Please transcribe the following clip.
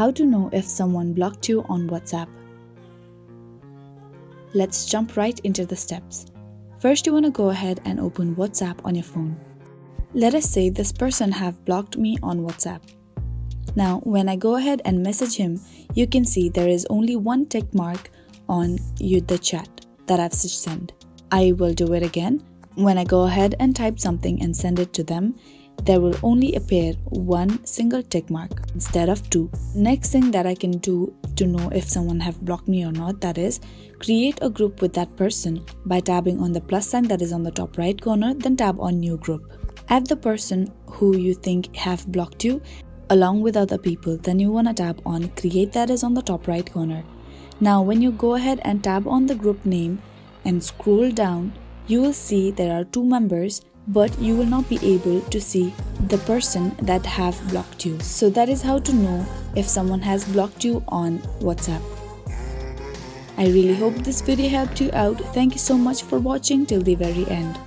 How to know if someone blocked you on WhatsApp. Let's jump right into the steps. First, you want to go ahead and open WhatsApp on your phone. Let us say this person have blocked me on WhatsApp. Now, when I go ahead and message him, you can see there is only one tick mark on the chat that I've sent. I will do it again. When I go ahead and type something and send it to them, there will only appear one single tick mark instead of two. Next thing that I can do to know if someone have blocked me or not, that is, create a group with that person by tapping on the plus sign that is on the top right corner, then tap on new group. Add the person who you think have blocked you along with other people, then you want to tap on create that is on the top right corner. Now when you go ahead and tap on the group name and scroll down, you will see there are two members, but you will not be able to see the person that have blocked you. So that is how to know if someone has blocked you on WhatsApp. I really hope this video helped you out. Thank you so much for watching till the very end.